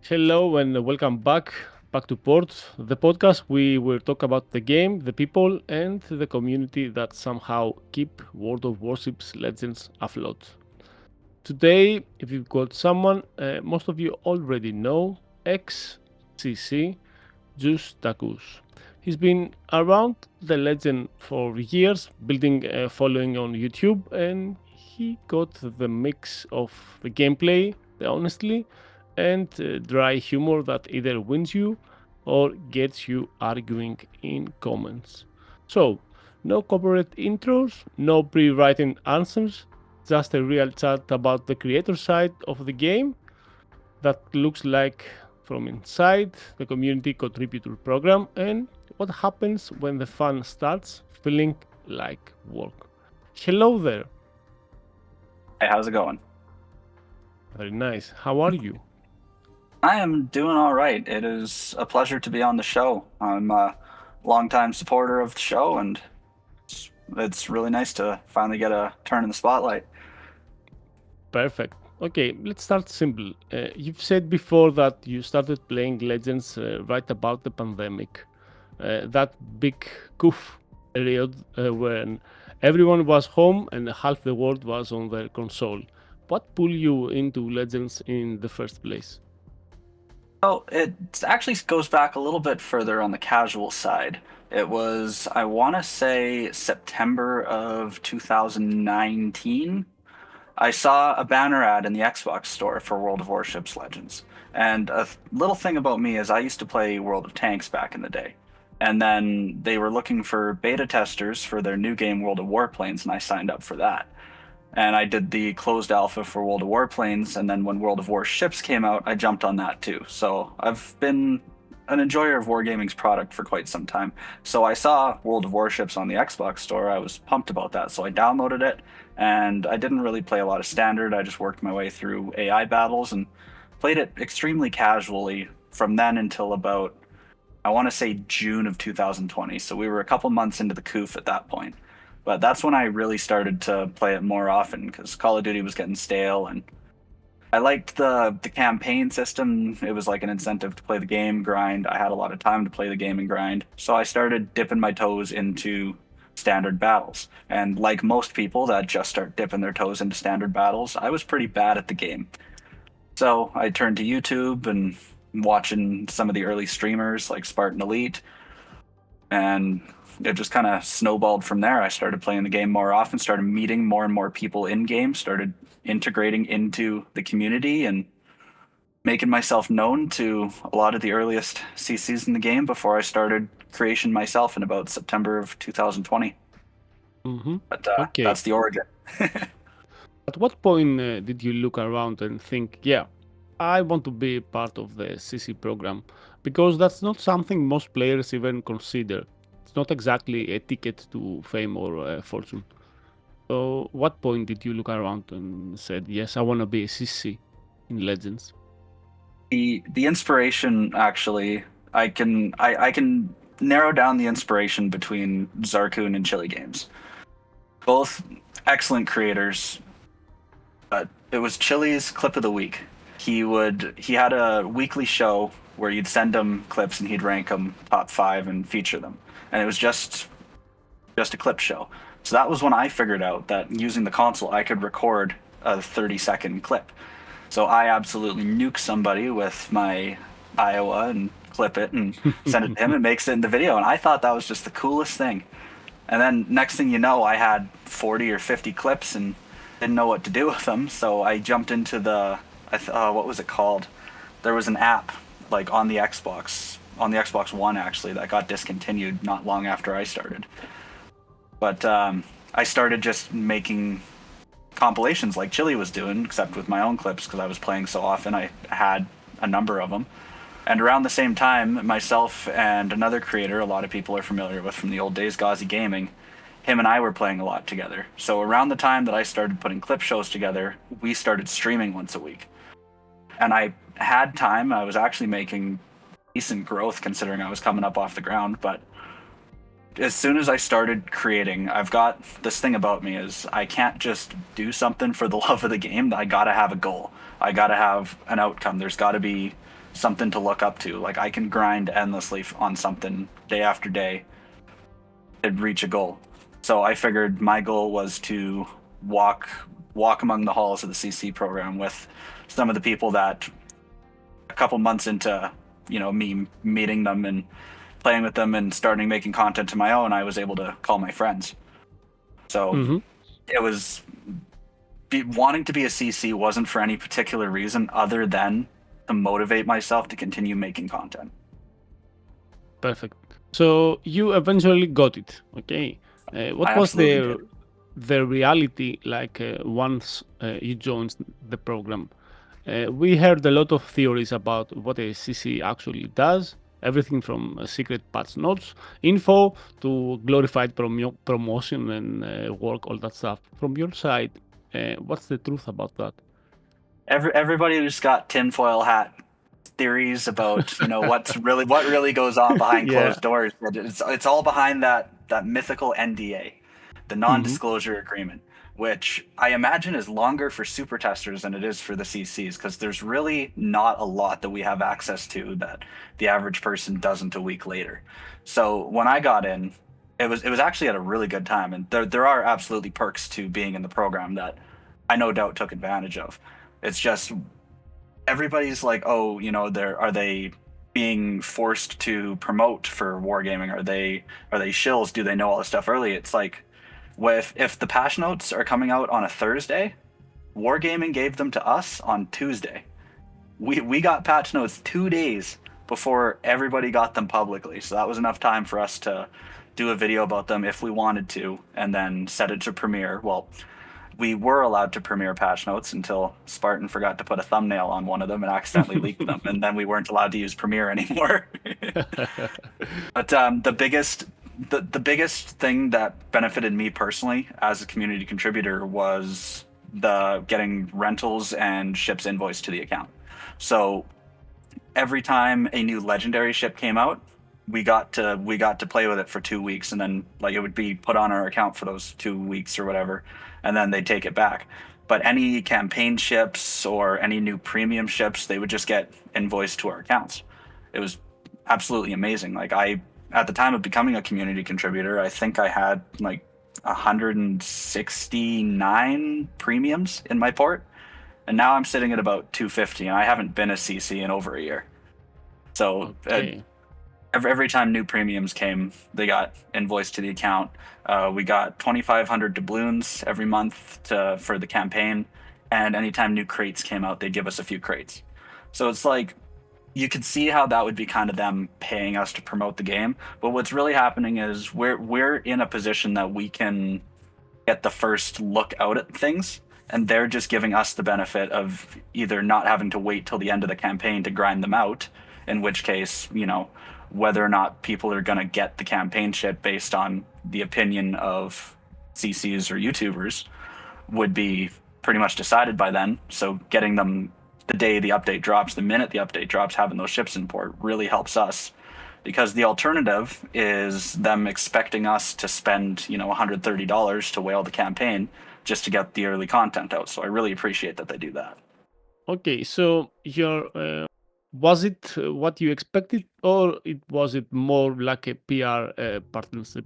Hello and welcome back to Port, the podcast. We will talk about the game, the people, and the community that somehow keep World of Warships Legends afloat. Today, if you've got someone most of you already know, XCC, JuiceTa Goose. He's been around the legend for years, building a following on YouTube, and he got the mix of the gameplay, the honestly, and dry humor that either wins you or gets you arguing in comments. So, no corporate intros, no pre-written answers, just a real chat about the creator side of the game that looks like from inside the community contributor program and what happens when the fun starts feeling like work. Hello there. Hey, how's it going? Very nice. How are you? I am doing all right. It is a pleasure to be on the show. I'm a longtime supporter of the show, and it's really nice to finally get a turn in the spotlight. Perfect. Okay, let's start simple. You've said before that you started playing Legends right about the pandemic. That big goof period when everyone was home and half the world was on their console. What pulled you into Legends in the first place? Oh, it actually goes back a little bit further on the casual side. It was, I want to say, September of 2019. I saw a banner ad in the Xbox store for World of Warships Legends. And little thing about me is I used to play World of Tanks back in the day. And then they were looking for beta testers for their new game World of Warplanes, and I signed up for that. And I did the closed alpha for World of Warplanes, and then when World of Warships came out, I jumped on that too. So I've been an enjoyer of Wargaming's product for quite some time. So I saw World of Warships on the Xbox store. I was pumped about that. So I downloaded it, and I didn't really play a lot of standard. I just worked my way through AI battles and played it extremely casually from then until about, I want to say, June of 2020. So we were a couple months into the COOF at that point. But that's when I really started to play it more often because Call of Duty was getting stale, and I liked the campaign system. It was like an incentive to play the game, grind. I had a lot of time to play the game and grind. So I started dipping my toes into standard battles. And like most people that just start dipping their toes into standard battles, I was pretty bad at the game. So I turned to YouTube and watching some of the early streamers like Spartan Elite, and it just kind of snowballed from there. I started playing the game more often, started meeting more and more people in game, started integrating into the community and making myself known to a lot of the earliest CCs in the game before I started creation myself in about September of 2020. Mm-hmm. But Okay. that's the origin. At what point did you look around and think, yeah, I want to be part of the CC program? Because that's not something most players even consider. It's not exactly a ticket to fame or fortune. So, what point did you look around and said, "Yes, I want to be a CC in Legends"? The inspiration actually, I can narrow down the inspiration between Zarkun and Chili Games. Both excellent creators, but it was Chili's clip of the week. He had a weekly show where you'd send him clips and he'd rank them top five and feature them, and it was just a clip show. So that was when I figured out that using the console I could record a 30-second clip. So I absolutely nuke somebody with my Iowa and clip it and send it to him and makes it in the video, and I thought that was just the coolest thing. And then next thing you know, I had 40 or 50 clips and didn't know what to do with them. So I jumped into what was it called? There was an app like on the Xbox One actually, that got discontinued not long after I started. But I started just making compilations like Chili was doing, except with my own clips because I was playing so often. I had a number of them. And around the same time, myself and another creator a lot of people are familiar with from the old days, Gauzy Gaming, him and I were playing a lot together. So around the time that I started putting clip shows together, we started streaming once a week. And I had time. I was actually making decent growth considering I was coming up off the ground. But as soon as I started creating, I've got this thing about me is I can't just do something for the love of the game. I gotta have a goal. I gotta have an outcome. There's gotta be something to look up to. Like I can grind endlessly on something day after day and reach a goal. So I figured my goal was to walk among the halls of the CC program with some of the people that a couple months into me meeting them and playing with them and starting making content of my own, I was able to call my friends. So Mm-hmm. it was wanting to be a CC wasn't for any particular reason other than to motivate myself to continue making content. Perfect. So you eventually got it. Okay. I What was absolutely did. the reality like once you joined the program? We heard a lot of theories about what a CC actually does. Everything from secret patch notes info to glorified promotion and work, all that stuff. From your side, what's the truth about that? Everybody just got tinfoil hat theories about what really goes on behind Yeah. closed doors. But it's all behind that mythical NDA, the Hmm. non-disclosure agreement, which I imagine is longer for super testers than it is for the CCs, because there's really not a lot that we have access to that the average person doesn't a week later. So when I got in, it was actually at a really good time, and there are absolutely perks to being in the program that I no doubt took advantage of. It's just everybody's like, oh, are they being forced to promote for wargaming? Are they shills? Do they know all this stuff early? It's like, if the patch notes are coming out on a Thursday, wargaming gave them to us on Tuesday. We got patch notes 2 days before everybody got them publicly, so that was enough time for us to do a video about them if we wanted to, and then set it to premiere. Well, we were allowed to premiere patch notes until Spartan forgot to put a thumbnail on one of them and accidentally leaked them, and then we weren't allowed to use Premiere anymore. But the biggest thing that benefited me personally as a community contributor was the getting rentals and ships invoiced to the account. So every time a new legendary ship came out, we got to play with it for 2 weeks, and then like it would be put on our account for those 2 weeks or whatever, and then they'd take it back. But any campaign ships or any new premium ships, they would just get invoiced to our accounts. It was absolutely amazing. Like at the time of becoming a community contributor, I think I had like 169 premiums in my port, and now I'm sitting at about 250, and I haven't been a CC in over a year. So Okay. every time new premiums came, they got invoiced to the account. We got 2,500 doubloons every month for the campaign, and anytime new crates came out, they'd give us a few crates. So it's like you could see how that would be kind of them paying us to promote the game. But what's really happening is we're in a position that we can get the first look out at things, and they're just giving us the benefit of either not having to wait till the end of the campaign to grind them out, in which case, whether or not people are going to get the campaign shit based on the opinion of CCs or YouTubers would be pretty much decided by then. So getting them the day the update drops, the minute the update drops, having those ships in port really helps us, because the alternative is them expecting us to spend $130 to whale the campaign just to get the early content out. So I really appreciate that they do that. Okay. So your was it what you expected, or was it more like a PR partnership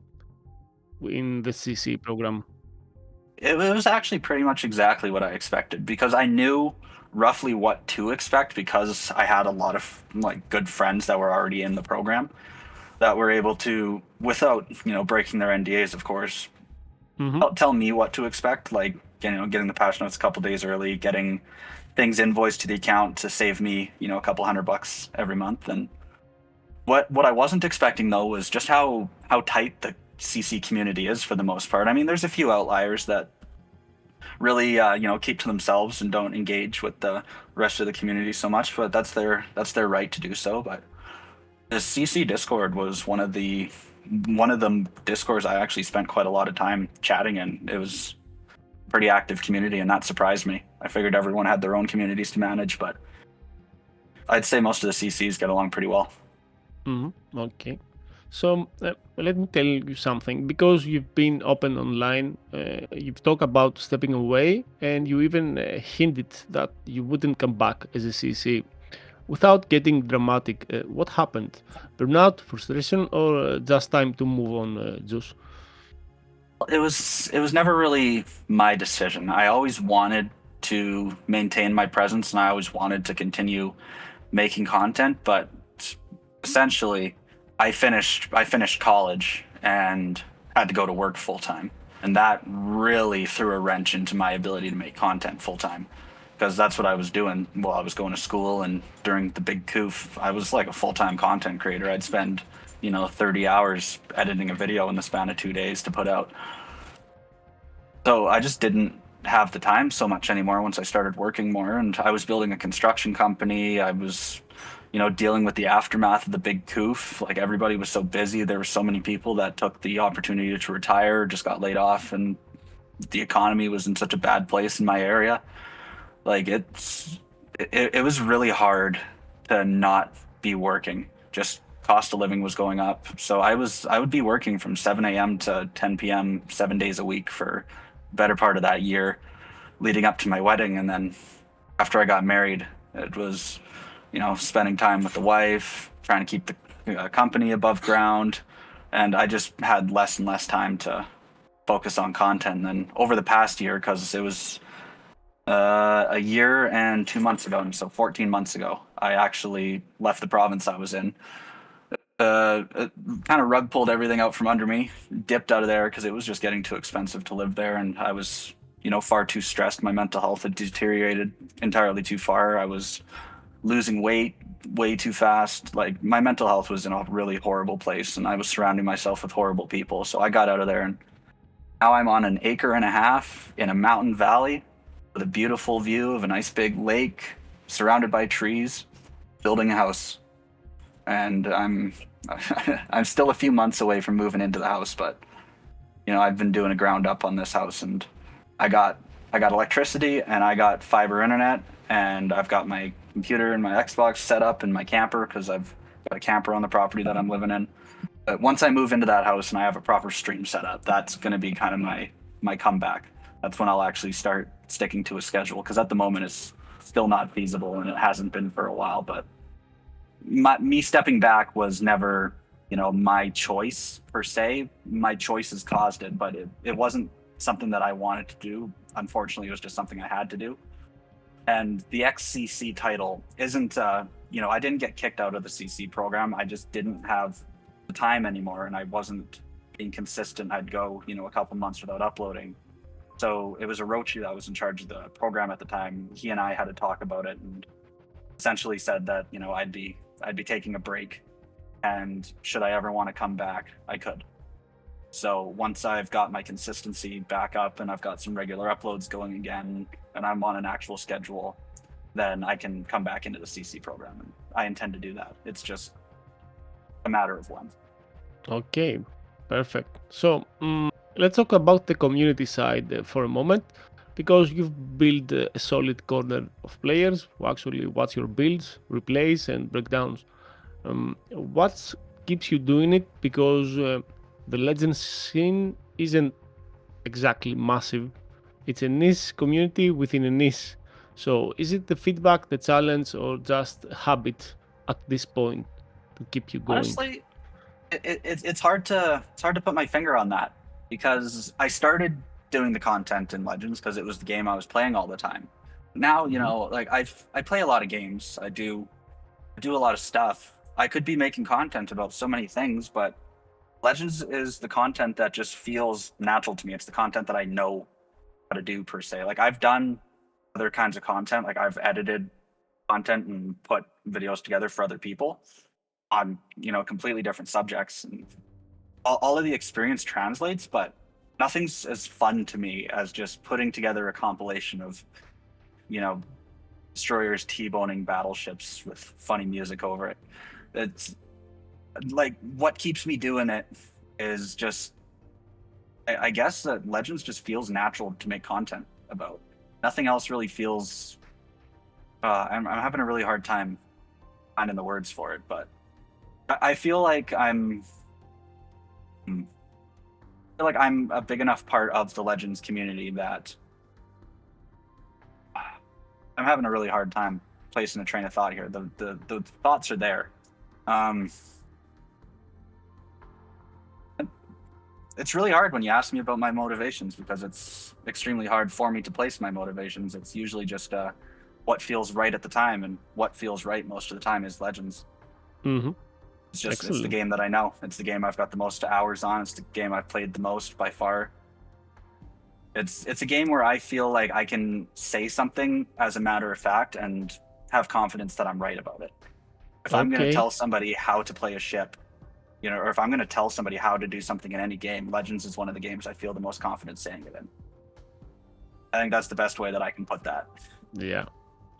in the CC program? It was actually pretty much exactly what I expected, because I knew roughly what to expect, because I had a lot of like good friends that were already in the program that were able to, without breaking their NDAs, of course, Hmm. tell me what to expect. Like getting the patch notes a couple days early, getting things invoiced to the account to save me a couple $100 every month. And what I wasn't expecting though was just how tight the CC community is for the most part. I mean, there's a few outliers that really keep to themselves and don't engage with the rest of the community so much, but that's their right to do so. But the CC Discord was one of the discords I actually spent quite a lot of time chatting in. It was a pretty active community, and that surprised me. I figured everyone had their own communities to manage, but I'd say most of the CCs get along pretty well. Hmm. Okay. So let me tell you something. Because you've been open online, you've talked about stepping away, and you even hinted that you wouldn't come back as a CC. Without getting dramatic, what happened? Burnout, frustration, or just time to move on, Juice? It was never really my decision. I always wanted to maintain my presence, and I always wanted to continue making content, but essentially I finished college and had to go to work full time. And that really threw a wrench into my ability to make content full time, because that's what I was doing while I was going to school. And during the big coof, I was like a full time content creator. I'd spend 30 hours editing a video in the span of 2 days to put out. So I just didn't have the time so much anymore once I started working more. And I was building a construction company. I was, dealing with the aftermath of the big coof. Like, everybody was so busy. There were so many people that took the opportunity to retire, just got laid off, and the economy was in such a bad place in my area. Like, it was really hard to not be working. Just cost of living was going up. So I would be working from 7 a.m. to 10 p.m. 7 days a week for better part of that year leading up to my wedding. And then after I got married, it was, spending time with the wife, trying to keep the company above ground. And I just had less and less time to focus on content. And then over the past year, because it was a year and 2 months ago, and so 14 months ago, I actually left the province I was in. Kind of rug pulled everything out from under me, dipped out of there because it was just getting too expensive to live there, and I was, far too stressed. My mental health had deteriorated entirely too far. I was losing weight way too fast. Like, my mental health was in a really horrible place, and I was surrounding myself with horrible people. So I got out of there, and now I'm on an acre and a half in a mountain valley with a beautiful view of a nice big lake, surrounded by trees, building a house. And I'm still a few months away from moving into the house, but I've been doing a ground up on this house, and I got electricity, and I got fiber internet, and I've got my computer and my Xbox set up in my camper, because I've got a camper on the property that I'm living in. But once I move into that house and I have a proper stream set up, that's going to be kind of my comeback. That's when I'll actually start sticking to a schedule, because at the moment it's still not feasible, and it hasn't been for a while. But me stepping back was never, my choice per se. My choices caused it, but it wasn't something that I wanted to do. Unfortunately, it was just something I had to do. And the XCC title isn't, I didn't get kicked out of the CC program. I just didn't have the time anymore, and I wasn't being consistent. I'd go, a couple months without uploading. So it was Orochi that was in charge of the program at the time. He and I had to talk about it, and essentially said that, I'd be taking a break, and should I ever want to come back, I could. So once I've got my consistency back up and I've got some regular uploads going again, and I'm on an actual schedule, then I can come back into the CC program, and I intend to do that. It's just a matter of when. Okay, perfect. So let's talk about the community side for a moment, because you've built a solid corner of players who actually watch your builds, replays, and breakdowns. What keeps you doing it? Because the Legends scene isn't exactly massive. It's a niche community within a niche. So is it the feedback, the challenge, or just habit at this point to keep you going? Honestly, it's hard to put my finger on that, because I started doing the content in Legends because it was the game I was playing all the time. Now, like, I play a lot of games. I do a lot of stuff. I could be making content about so many things, but Legends is the content that just feels natural to me. It's the content that I know how to do, per se. Like, I've done other kinds of content. Like, I've edited content and put videos together for other people on, completely different subjects. And all of the experience translates, but nothing's as fun to me as just putting together a compilation of, destroyers T-boning battleships with funny music over it. It's like, what keeps me doing it is just, I guess that Legends just feels natural to make content about. Nothing else really feels. I'm having a really hard time finding the words for it, but I feel like I'm a big enough part of the Legends community that I'm having a really hard time placing a train of thought here. The thoughts are there. Um, it's really hard when you ask me about my motivations because it's extremely hard for me to place my motivations. It's usually just what feels right at the time, and what feels right most of the time is Legends. Mm-hmm. It's the Excellent. game that I know. It's the game I've got the most hours on. It's the game I've played the most by far. It's a game where I feel like I can say something as a matter of fact and have confidence that I'm right about it. If I'm going to Okay. tell somebody how to play a ship, or if I'm going to tell somebody how to do something in any game, Legends is one of the games I feel the most confident saying it in. I think that's the best way that I can put that. Yeah,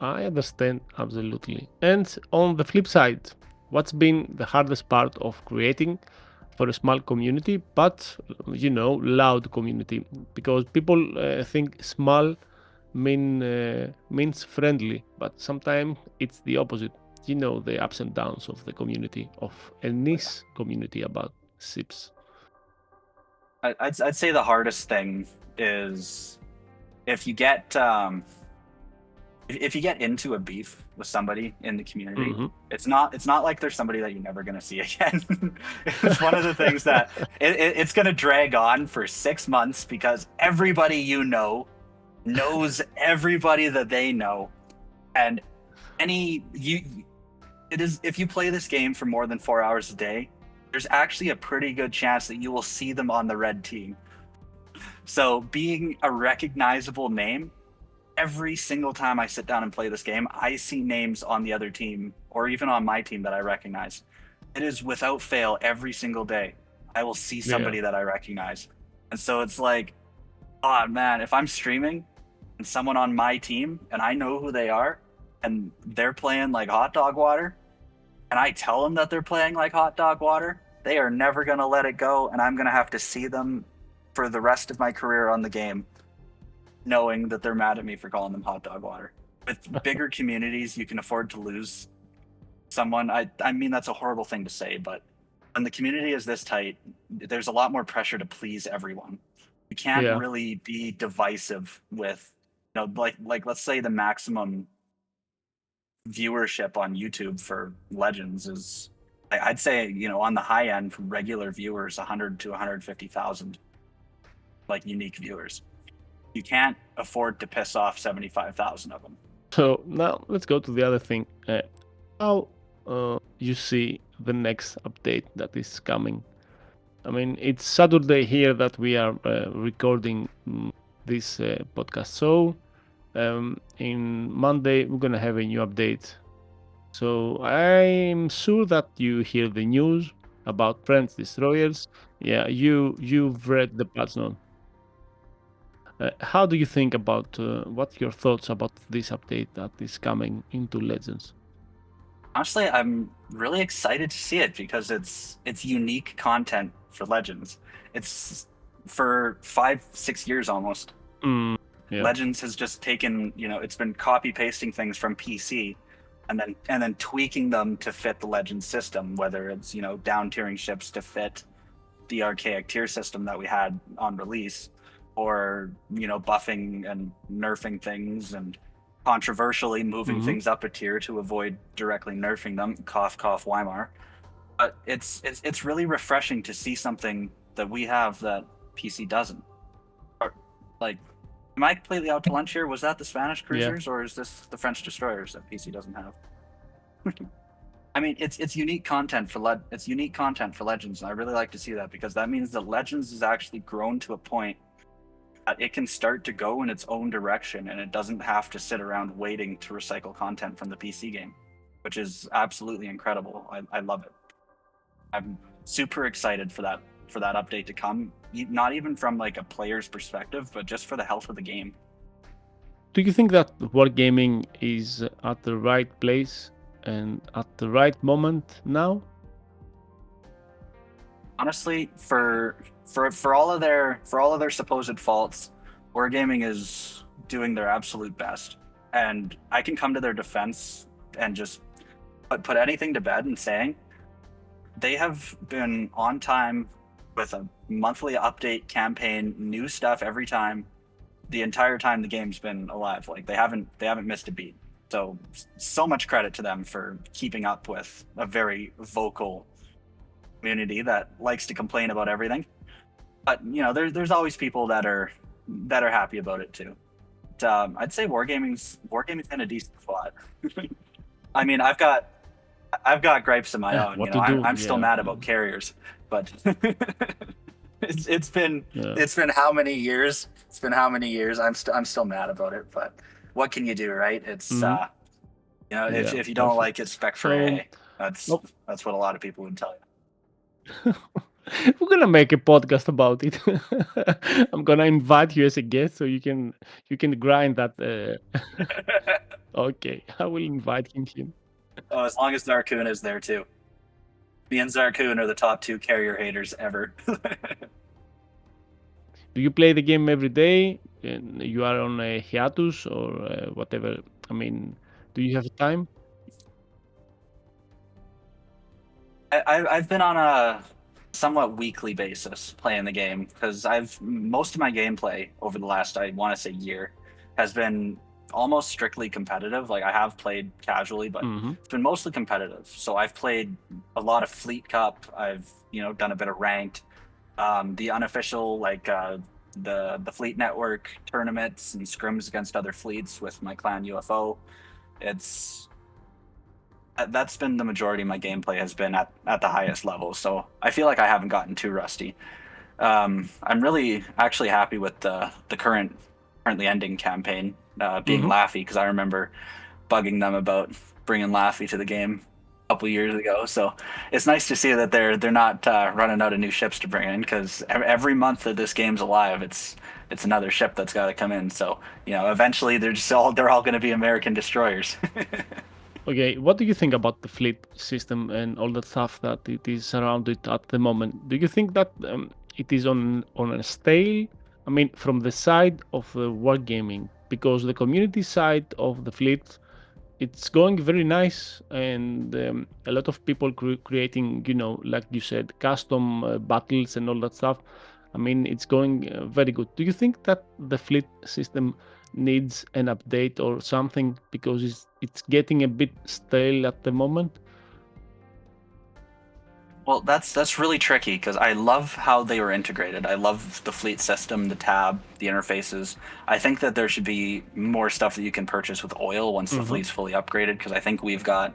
I understand absolutely. And on the flip side, what's been the hardest part of creating for a small community, but loud community? Because people think small means friendly, but sometimes it's the opposite. The ups and downs of the community, of a niche community about sips. I'd say the hardest thing is if you get if you get into a beef with somebody in the community, Hmm. it's not like there's somebody that you're never going to see again. It's one of the things that it's going to drag on for 6 months because everybody knows everybody that they know, and any you it is if you play this game for more than 4 hours a day, there's actually a pretty good chance that you will see them on the red team. So being a recognizable name, every single time I sit down and play this game, I see names on the other team or even on my team that I recognize. It is without fail every single day. I will see Yeah. somebody that I recognize. And so it's like, oh man, if I'm streaming and someone on my team and I know who they are and they're playing like hot dog water and I tell them that they're playing like hot dog water, they are never going to let it go. And I'm going to have to see them for the rest of my career on the game knowing that they're mad at me for calling them hot dog water. With bigger communities, you can afford to lose someone. I mean, that's a horrible thing to say, but when the community is this tight, there's a lot more pressure to please everyone. You can't Yeah. really be divisive with, like let's say the maximum viewership on YouTube for Legends is, I'd say, on the high end, from regular viewers, 100 to 150,000, like unique viewers. You can't afford to piss off 75,000 of them. So now let's go to the other thing. How you see the next update that is coming? I mean, it's Saturday here that we are recording this podcast. So in Monday we're gonna have a new update. So I'm sure that you hear the news about French destroyers. Yeah, you've read the patch note. How do you think about what's your thoughts about this update that is coming into Legends? Honestly, I'm really excited to see it because it's unique content for Legends. It's for 5, 6 years almost. Mm, yeah. Legends has just taken, it's been copy pasting things from PC and then tweaking them to fit the Legends system, whether it's, down tiering ships to fit the archaic tier system that we had on release, or buffing and nerfing things and controversially moving Hmm. things up a tier to avoid directly nerfing them. Cough, cough, Weimar. But it's really refreshing to see something that we have that PC doesn't. Or, like, am I completely out to lunch here? Was that the Spanish Yeah. cruisers, or is this the French destroyers that PC doesn't have? I mean, it's unique content for it's unique content for Legends, and I really like to see that because that means that Legends has actually grown to a point that it can start to go in its own direction, and it doesn't have to sit around waiting to recycle content from the PC game, which is absolutely incredible. I love it. I'm super excited for that update to come. Not even from like a player's perspective, but just for the health of the game. Do you think that wargaming is at the right place and at the right moment now? Honestly, for all of their supposed faults, Wargaming is doing their absolute best, and I can come to their defense and just put anything to bed and saying they have been on time with a monthly update campaign, new stuff every time, the entire time the game's been alive. Like they haven't missed a beat. So much credit to them for keeping up with a very vocal community that likes to complain about everything. But there's always people that are happy about it too. But, I'd say wargaming's in a decent spot. I mean, I've got gripes of my own. What to do? I'm still Yeah. mad about carriers, but it's been Yeah. how many years? It's been how many years? I'm still mad about it, but what can you do, right? It's Mhm. if you don't Perfect. like it, spec for So, A. That's nope. that's what a lot of people would tell you. We're gonna make a podcast about it. I'm gonna invite you as a guest so you can grind that. Okay, I will invite him. Oh, as long as Zarkun is there too. Me and Zarkun are the top two carrier haters ever. Do you play the game every day? And you are on a hiatus or whatever? I mean, do you have time? I've been on a somewhat weekly basis playing the game because most of my gameplay over the last, I want to say, year has been almost strictly competitive. Like I have played casually, but Hmm. it's been mostly competitive. So I've played a lot of Fleet Cup. I've done a bit of ranked, the unofficial the Fleet Network tournaments and scrims against other fleets with my clan UFO. It's That's been the majority of my gameplay has been at the highest level. So I feel like I haven't gotten too rusty. I'm really actually happy with the currently ending campaign being Hmm. Laffy because I remember bugging them about bringing Laffy to the game a couple years ago. So it's nice to see that they're not running out of new ships to bring in because every month that this game's alive, it's another ship that's got to come in. So eventually they're all going to be American destroyers. Okay, what do you think about the fleet system and all the stuff that it is around it at the moment? Do you think that it is on a stale? I mean, from the side of the wargaming, because the community side of the fleet, it's going very nice, and a lot of people creating, like you said, custom battles and all that stuff. I mean, it's going very good. Do you think that the fleet system needs an update or something because it's getting a bit stale at the moment? Well, that's really tricky because I love how they were integrated. I love the fleet system, the tab, the interfaces. I think that there should be more stuff that you can purchase with oil once the Hmm. fleet's fully upgraded because I think we've got,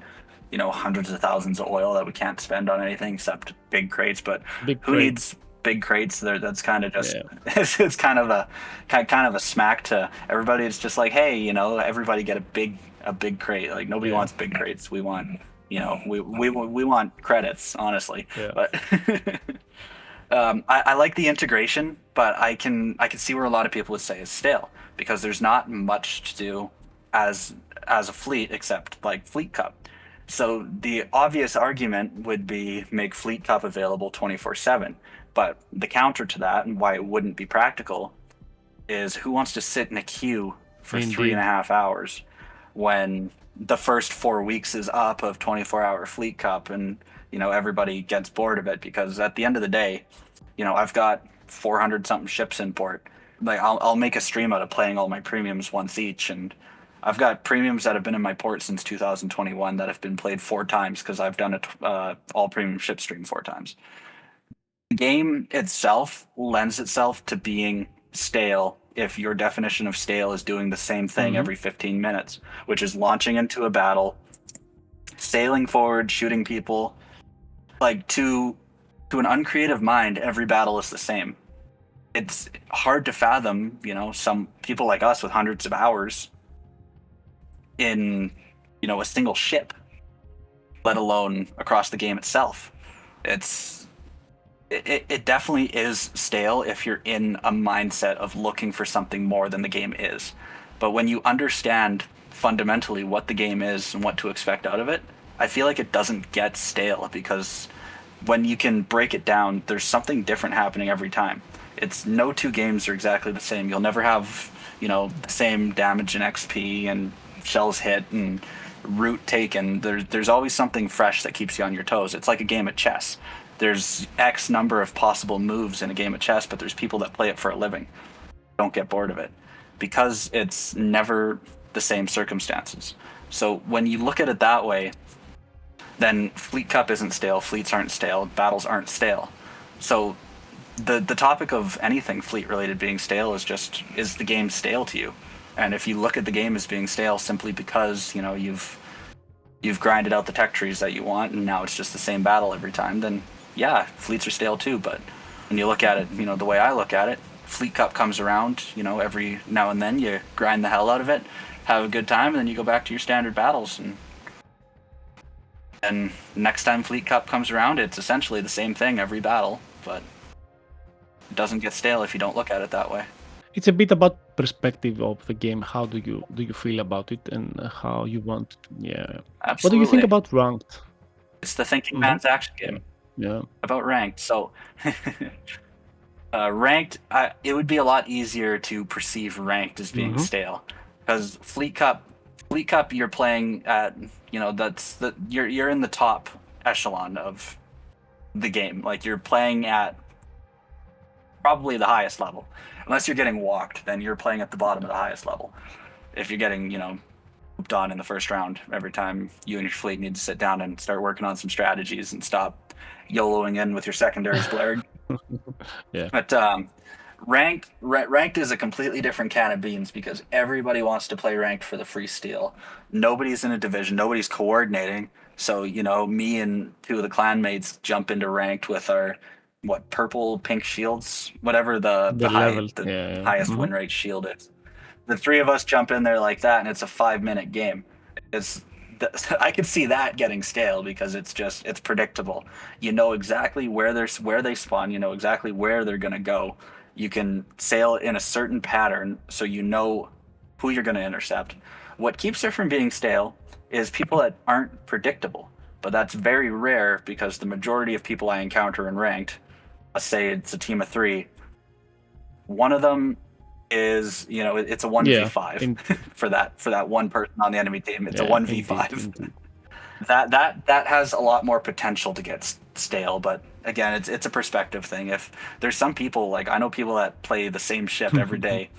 hundreds of thousands of oil that we can't spend on anything except big crates. But Big who crates. needs big crates? That's kind of just Yeah. it's kind of a smack to everybody. It's just like, hey, everybody get a big crate. Like nobody Yeah. wants big crates. We want we want credits, honestly. Yeah. But I like the integration, but I can see where a lot of people would say it's stale because there's not much to do as a fleet except like Fleet Cup. So the obvious argument would be make Fleet Cup available 24/7. But the counter to that and why it wouldn't be practical is who wants to sit in a queue for three and a Indeed. half hours when the first 4 weeks is up of 24-hour Fleet Cup and everybody gets bored of it because at the end of the day, I've got 400 something ships in port. Like I'll make a stream out of playing all my premiums once each, and I've got premiums that have been in my port since 2021 that have been played 4 times because I've done a all premium ship stream 4 times. The game itself lends itself to being stale if your definition of stale is doing the same thing Hmm. every 15 minutes, which is launching into a battle, sailing forward, shooting people. Like to an uncreative mind, every battle is the same. It's hard to fathom, some people like us with hundreds of hours in, a single ship, let alone across the game itself. It's it definitely is stale if you're in a mindset of looking for something more than the game is. But when you understand fundamentally what the game is and what to expect out of it, I feel like it doesn't get stale because when you can break it down, there's something different happening every time. It's no two games are exactly the same. You'll never have, the same damage and XP and shells hit and route taken. There's always something fresh that keeps you on your toes. It's like a game of chess. There's X number of possible moves in a game of chess, but there's people that play it for a living. Don't get bored of it because it's never the same circumstances. So when you look at it that way, then Fleet Cup isn't stale, fleets aren't stale, battles aren't stale. So the topic of anything fleet related being stale is just, is the game stale to you? And if you look at the game as being stale simply because, you know, you've grinded out the tech trees that you want and now it's just the same battle every time, then yeah, fleets are stale too. But when you look at it, you know, the way I look at it, Fleet Cup comes around, you know, every now and then you grind the hell out of it, have a good time, and then you go back to your standard battles. And next time Fleet Cup comes around, it's essentially the same thing every battle, but it doesn't get stale if you don't look at it that way. It's a bit about perspective of the game. How do you feel about it, and how you want? Yeah. What do you think Absolutely. about ranked? It's the thinking Mm-hmm. man's action game. Yeah. About ranked. So, ranked, it would be a lot easier to perceive ranked as being stale, because Fleet Cup, you're playing at, you know, you're in the top echelon of the game. Like, you're playing at probably the highest level, unless you're getting walked. Then you're playing at the bottom of the highest level. If you're getting, you know, pooped on in the first round every time, you and your fleet need to sit down and start working on some strategies and stop YOLOing in with your secondaries blared. Yeah. But ranked is a completely different can of beans, because everybody wants to play ranked for the free steal. Nobody's in a division. Nobody's coordinating. So, you know, me and two of the clanmates jump into ranked with our purple, pink shields, whatever the The level. the Yeah. highest win rate shield is. The three of us jump in there like that, and it's a 5-minute game. It's I could see that getting stale, because it's predictable. You know exactly where they spawn. You know exactly where they're gonna go. You can sail in a certain pattern, so you know who you're gonna intercept. What keeps it from being stale is people that aren't predictable, but that's very rare, because the majority of people I encounter in ranked, let's say it's a team of 3, one of them is, you know, it's a 1v5 for that one person on the enemy team. It's a 1v5. Indeed. That has a lot more potential to get stale, but again, it's a perspective thing. If there's some people, like, I know people that play the same ship every day,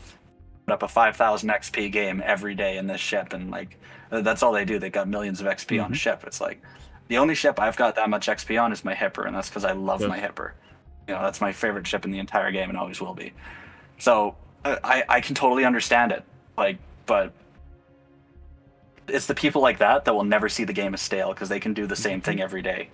put up a 5,000 XP game every day in this ship, and like, that's all they do. They got millions of XP on a ship. It's like, the only ship I've got that much XP on is my Hipper, and that's because I love my Hipper. You know, that's my favorite ship in the entire game and always will be. So I can totally understand it, like, but it's the people like that will never see the game as stale, because they can do the same thing every day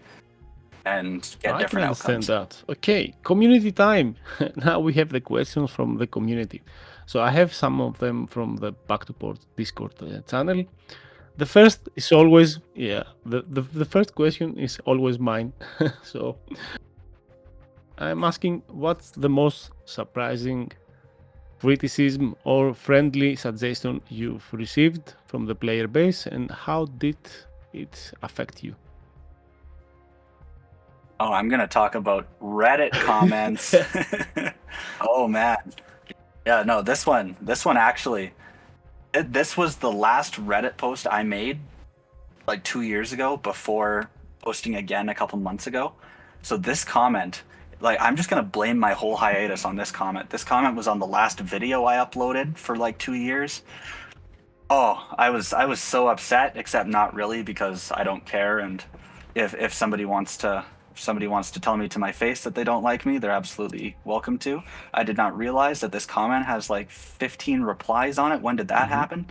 and get different outcomes. I can understand that. Okay, community time. Now we have the questions from the community. So I have some of them from the Back to Port Discord channel. The first is always, the first question is always mine. So I'm asking, what's the most surprising criticism or friendly suggestion you've received from the player base, and how did it affect you? Oh, I'm gonna talk about Reddit comments. Oh man, yeah, no, this one actually, this was the last Reddit post I made like 2 years ago, before posting again a couple months ago. So this comment, like, I'm just gonna blame my whole hiatus on this comment. This comment was on the last video I uploaded for like 2 years. Oh, I was so upset, except not really, because I don't care. And if somebody wants to tell me to my face that they don't like me, they're absolutely welcome to. I did not realize that this comment has like 15 replies on it. When did that happen?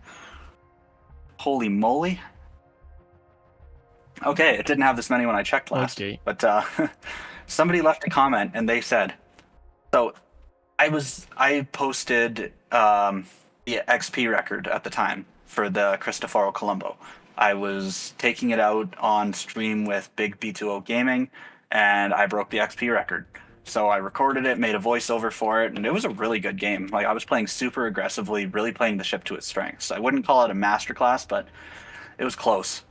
Holy moly. Okay, it didn't have this many when I checked last. Okay. But somebody left a comment and they said, so I posted the XP record at the time for the Cristoforo Colombo. I was taking it out on stream with Big B2O Gaming, and I broke the XP record. So I recorded it, made a voiceover for it, and it was a really good game. Like, I was playing super aggressively, really playing the ship to its strengths. I wouldn't call it a masterclass, but it was close.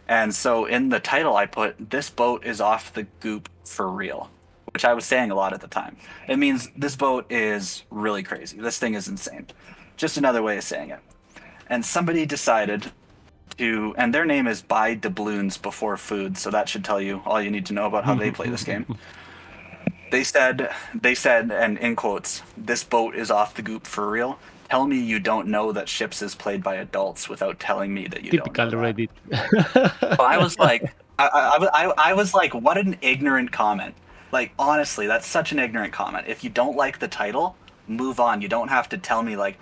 And so in the title I put, "This boat is off the goop for real," which I was saying a lot at the time. It means this boat is really crazy. This thing is insane. Just another way of saying it. And somebody decided to, and their name is Buy Doubloons Before Food, so that should tell you all you need to know about how they play this game. They said, and in quotes, "This boat is off the goop for real," tell me you don't know that ships is played by adults without telling me that you don't Typical know that. Reddit. So I was like, I was like, what an ignorant comment. Like, honestly, that's such an ignorant comment. If you don't like the title, move on. You don't have to tell me, like,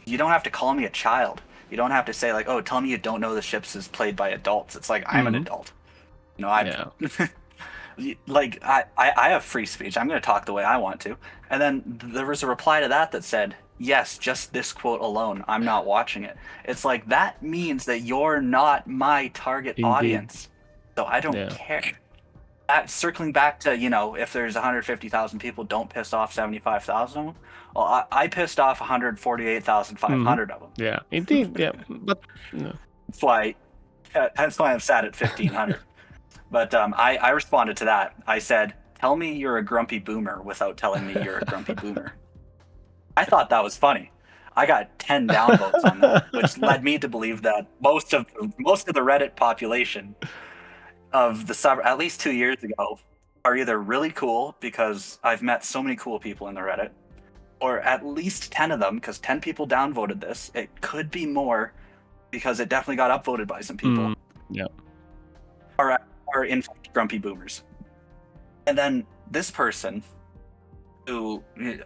you don't have to call me a child. You don't have to say, like, oh, tell me you don't know the ships is played by adults. It's like, I'm an Mhm. adult. You know, I Yeah. like I have free speech. I'm going to talk the way I want to. And then there was a reply to that that said, yes, just this quote alone. I'm not watching it. It's like that means that you're not my target Indeed. audience. So I don't Yeah. care. Circling back to, you know, if there's 150,000 people, don't piss off 75,000 of them. Well, I pissed off Mhm. 148,500 of them. Yeah. Indeed. Yeah. But no. That's why I'm sad at 1,500. But I responded to that. I said, tell me you're a grumpy boomer without telling me you're a grumpy boomer. I thought that was funny. I got 10 downvotes on that, which led me to believe that most of the Reddit population of the sub at least 2 years ago are either really cool because I've met so many cool people in the Reddit, or at least 10 of them because 10 people downvoted this. It could be more because it definitely got upvoted by some people. Yeah. Are in fact grumpy boomers. And then this person, who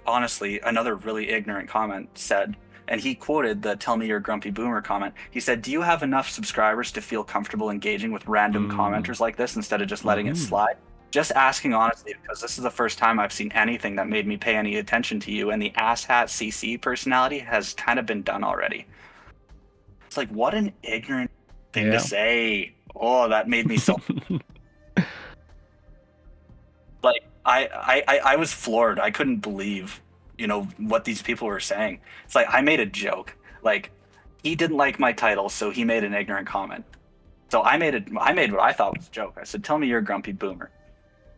honestly, another really ignorant comment said, and he quoted the "tell me you're a grumpy boomer" comment. He said, do you have enough subscribers to feel comfortable engaging with random commenters like this instead of just letting it slide? Just asking honestly, because this is the first time I've seen anything that made me pay any attention to you, and the asshat CC personality has kind of been done already. It's like, what an ignorant thing to Yeah. say. Oh, that made me so like I was floored. I couldn't believe, you know, what these people were saying. It's like I made a joke. Like he didn't like my title, so he made an ignorant comment. So I made what I thought was a joke. I said, "Tell me you're a grumpy boomer."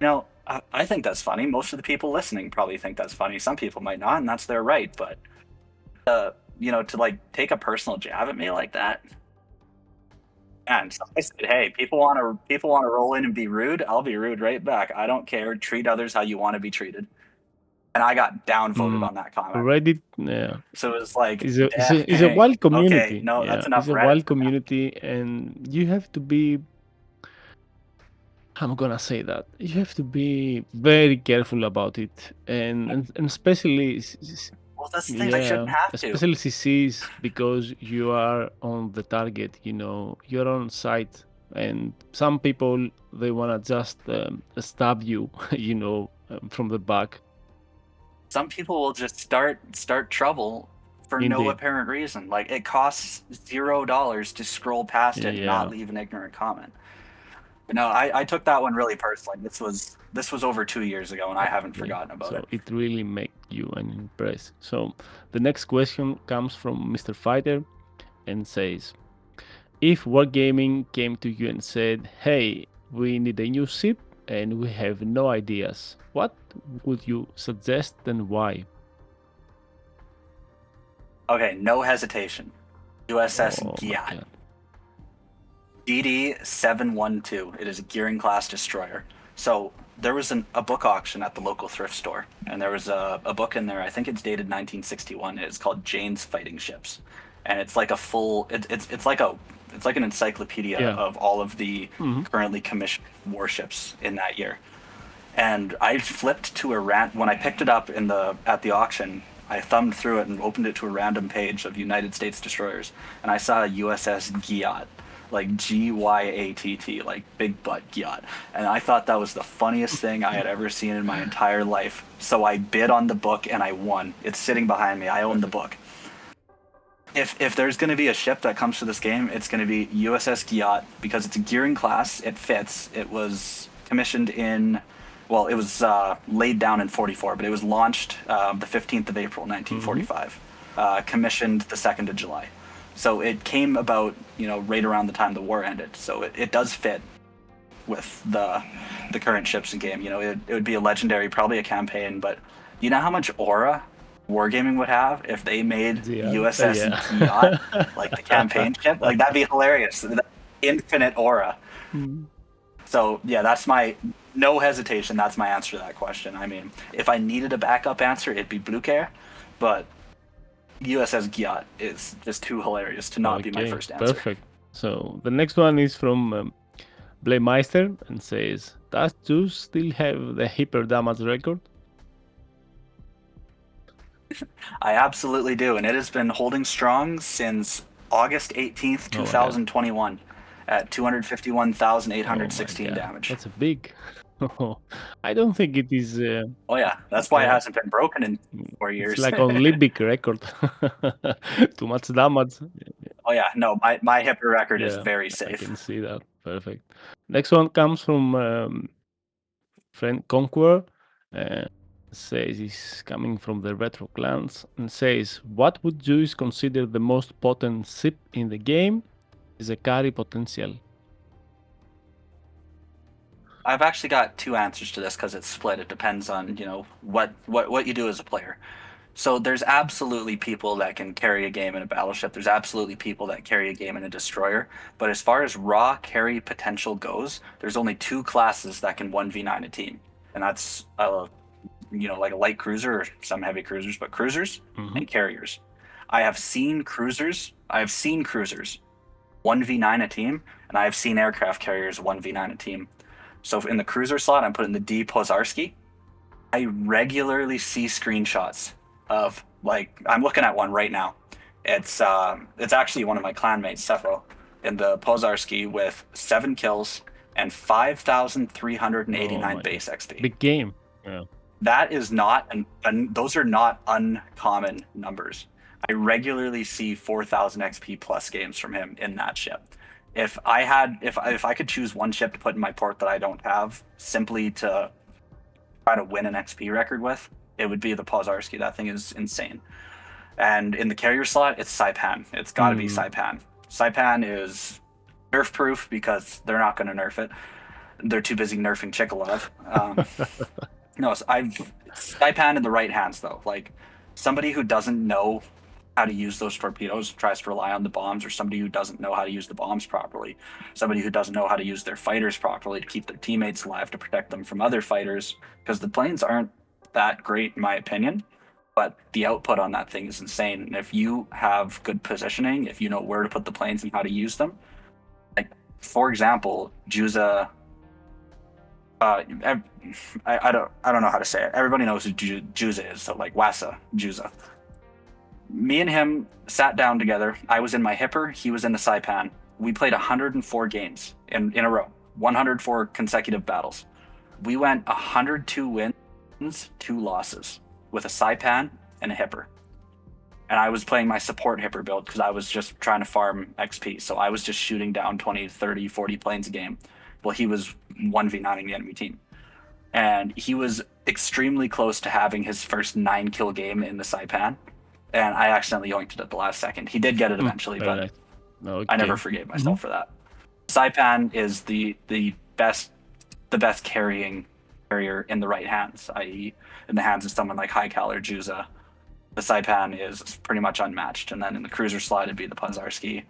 You know, I think that's funny. Most of the people listening probably think that's funny. Some people might not, and that's their right. But you know, to like take a personal jab at me like that. And so I said, "Hey, people want to roll in and be rude. I'll be rude right back. I don't care. Treat others how you want to be treated." And I got downvoted on that comment. Reddit, yeah, So it was like, is a dang, wild okay, community. no, Yeah, that's it's enough a Reddit wild for now. community, and you have to be. I'm gonna say that you have to be very careful about it, and especially Well, that's the thing. I yeah, shouldn't have to. especially CCs because you are on the target. You know, you're on site, and some people they wanna just stab you. You know, from the back. Some people will just start trouble for no Indeed. apparent reason. Like it costs $0 to scroll past Yeah, it and not yeah. leave an ignorant comment. But no, I took that one really personally. This was over 2 years ago, and I haven't Okay, forgotten about so it. it really make you an impress. So the next question comes from Mr. Fighter and says, if Wargaming came to you and said, hey, we need a new ship and we have no ideas, what would you suggest and why? Okay, no hesitation. USS Oh my Giat. god. DD-712. It is a Gearing class destroyer. So there was a book auction at the local thrift store, and there was a book in there. I think it's dated 1961. It's called Jane's Fighting Ships, and it's like a full. It's like an encyclopedia Yeah. of all of the Mhm. currently commissioned warships in that year. And I flipped to a when I picked it up at the auction. I thumbed through it and opened it to a random page of United States destroyers, and I saw a USS Giat, like Gyatt, like big butt Giat, and I thought that was the funniest thing I had ever seen in my entire life. So I bid on the book and I won. It's sitting behind me. I own the book. If there's going to be a ship that comes to this game, it's going to be USS Giat because it's a Gearing class. It fits. It was commissioned in, well, it was laid down in 44, but it was launched the 15th of April, 1945. Commissioned the 2nd of July. So it came about, you know, right around the time the war ended. So it does fit with the current ships in game. You know, it would be a legendary, probably a campaign, but you know how much aura Wargaming would have if they made Yeah. USS Yeah. Giat like the campaign ship? Like that'd be hilarious. Infinite aura. Mm. So yeah, that's my no hesitation. That's my answer to that question. I mean, if I needed a backup answer, it'd be Blue Care, but USS Gyat is just too hilarious to not be my first answer. Perfect. So the next one is from Blaymeister and says, does Juice still have the hyper damage record? I absolutely do, and it has been holding strong since August 18th, 2021 at 251,816 damage. That's a big. I don't think it is. Oh yeah, that's why it hasn't been broken in 4 years. It's like Olympic record. Too much damage. Oh yeah, no, my hyper record is very safe. I can see that. Perfect. Next one comes from friend Conqueror. Says he's coming from the retro clans and says, what would Juice consider the most potent sip in the game? Is a carry potential? I've actually got two answers to this because it's split. It depends on what you do as a player. So there's absolutely people that can carry a game in a battleship. There's absolutely people that carry a game in a destroyer. But as far as raw carry potential goes, there's only two classes that can 1v9 a team, and that's like a light cruiser or some heavy cruisers, but cruisers and carriers. I have seen cruisers 1v9 a team, and I have seen aircraft carriers 1v9 a team. So in the cruiser slot, I'm putting the D Pozarski. I regularly see screenshots of, like, I'm looking at one right now. It's actually one of my clanmates, Cepho, in the Pozarski with 7 kills and 5,389 base XP. Big game. Yeah. That is not those are not uncommon numbers. I regularly see 4,000 XP plus games from him in that ship. If I could choose one ship to put in my port that I don't have, simply to try to win an XP record with, it would be the Pozarski. That thing is insane. And in the carrier slot, it's Saipan. It's got to be Saipan. Saipan is nerf proof because they're not going to nerf it. They're too busy nerfing Chikalev. No, Saipan in the right hands though. Like, somebody who doesn't know how to use those torpedoes tries to rely on the bombs, or somebody who doesn't know how to use the bombs properly, somebody who doesn't know how to use their fighters properly to keep their teammates alive, to protect them from other fighters, because the planes aren't that great in my opinion, but the output on that thing is insane. And if you have good positioning, if you know where to put the planes and how to use them, like, for example, Juice, I don't know how to say it. Everybody knows who Juice is, so like Wassa, Juice. Me and him sat down together. I was in my Hipper, he was in the Saipan. We played 104 games in a row, 104 consecutive battles. We went 102 wins, 2 losses with a Saipan and a Hipper. And I was playing my support Hipper build because I was just trying to farm XP. So I was just shooting down 20, 30, 40 planes a game. Well, he was 1v9ing the enemy team. And he was extremely close to having his first 9-kill game in the Saipan. And I accidentally yoinked it at the last second. He did get it eventually, but I never forgave myself for that. Saipan is the best carrying carrier in the right hands, i.e. in the hands of someone like Haikal or Juice. The Saipan is pretty much unmatched. And then in the cruiser slot, it'd be the Pozarski.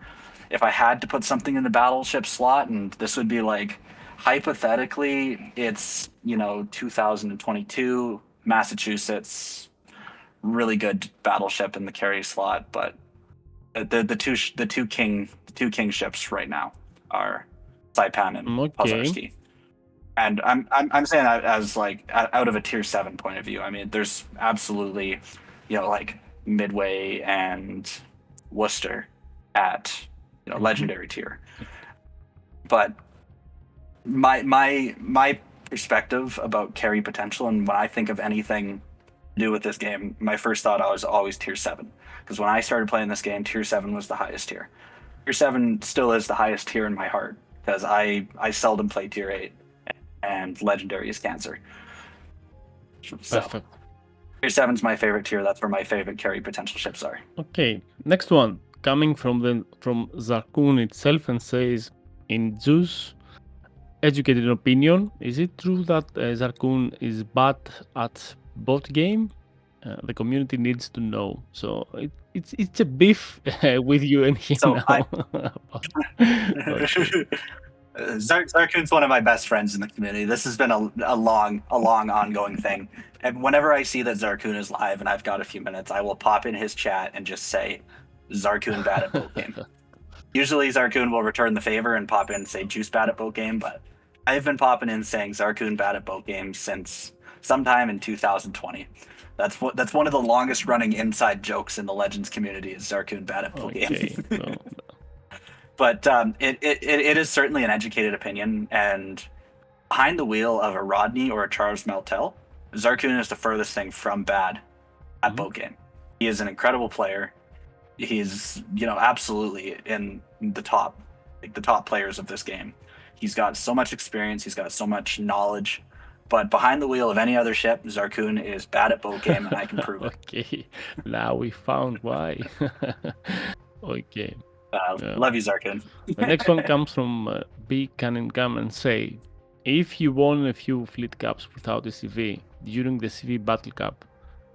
If I had to put something in the battleship slot, and this would be like, hypothetically, it's 2022 Massachusetts, really good battleship in the carry slot, but the two king ships right now are Saipan and Pozarski. And I'm saying that as like out of a tier 7 point of view. I mean, there's absolutely like Midway and Worcester at legendary tier. But my perspective about carry potential, and when I think of anything to do with this game, my first thought was always tier 7, because when I started playing this game, tier 7 was the highest tier. Tier 7 still is the highest tier in my heart, because I seldom play tier 8, and legendary is cancer. So Perfect. tier 7 is my favorite tier. That's where my favorite carry potential ships are. Okay, next one coming from Zarkun itself and says, in Juice educated opinion, is it true that Zarkun is bad at bot game? The community needs to know. So it's a beef with you and him So now. Zarkun's one of my best friends in the community. This has been a long ongoing thing. And whenever I see that Zarkun is live and I've got a few minutes, I will pop in his chat and just say, Zarkun bad at boat game. Usually Zarkun will return the favor and pop in and say Juice bad at boat game, but I've been popping in saying Zarkun bad at boat game since sometime in 2020. That's one of the longest running inside jokes in the Legends community is Zarkun bad at boat game. No. But it is certainly an educated opinion, and behind the wheel of a Rodney or a Charles Meltel, Zarkun is the furthest thing from bad at boat game. He is an incredible player. He's absolutely in the top players of this game. He's got so much experience. He's got so much knowledge. But behind the wheel of any other ship, Zarkun is bad at boat game, and I can prove it. Okay, now we found why. Okay. Love you, Zarkun. The next one comes from B. Cunningham and say, if you won a few fleet cups without a CV during the CV battle cup,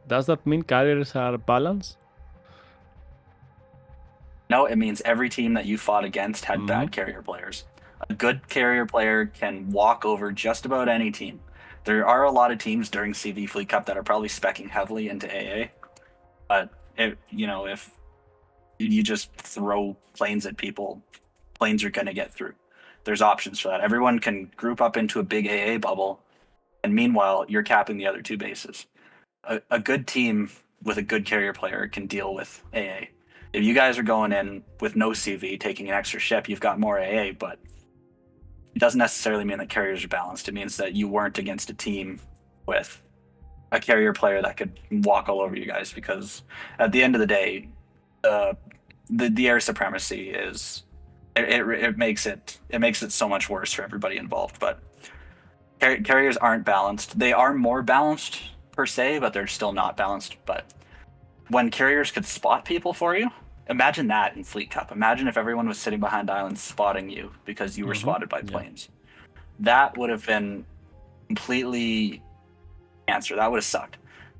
does that mean carriers are balanced? No, it means every team that you fought against had bad carrier players. A good carrier player can walk over just about any team. There are a lot of teams during CV Fleet Cup that are probably speccing heavily into AA, but if you just throw planes at people, planes are going to get through. There's options for that. Everyone can group up into a big AA bubble, and meanwhile, you're capping the other two bases. A good team with a good carrier player can deal with AA. If you guys are going in with no CV, taking an extra ship, you've got more AA, but it doesn't necessarily mean that carriers are balanced. It means that you weren't against a team with a carrier player that could walk all over you guys, because at the end of the day, the air supremacy is it makes it so much worse for everybody involved. But carriers aren't balanced. They are more balanced per se, but they're still not balanced. But when carriers could spot people for you, imagine that in Fleet Cup. Imagine if everyone was sitting behind islands spotting you because you were spotted by planes. That would have been completely cancer. That would have sucked.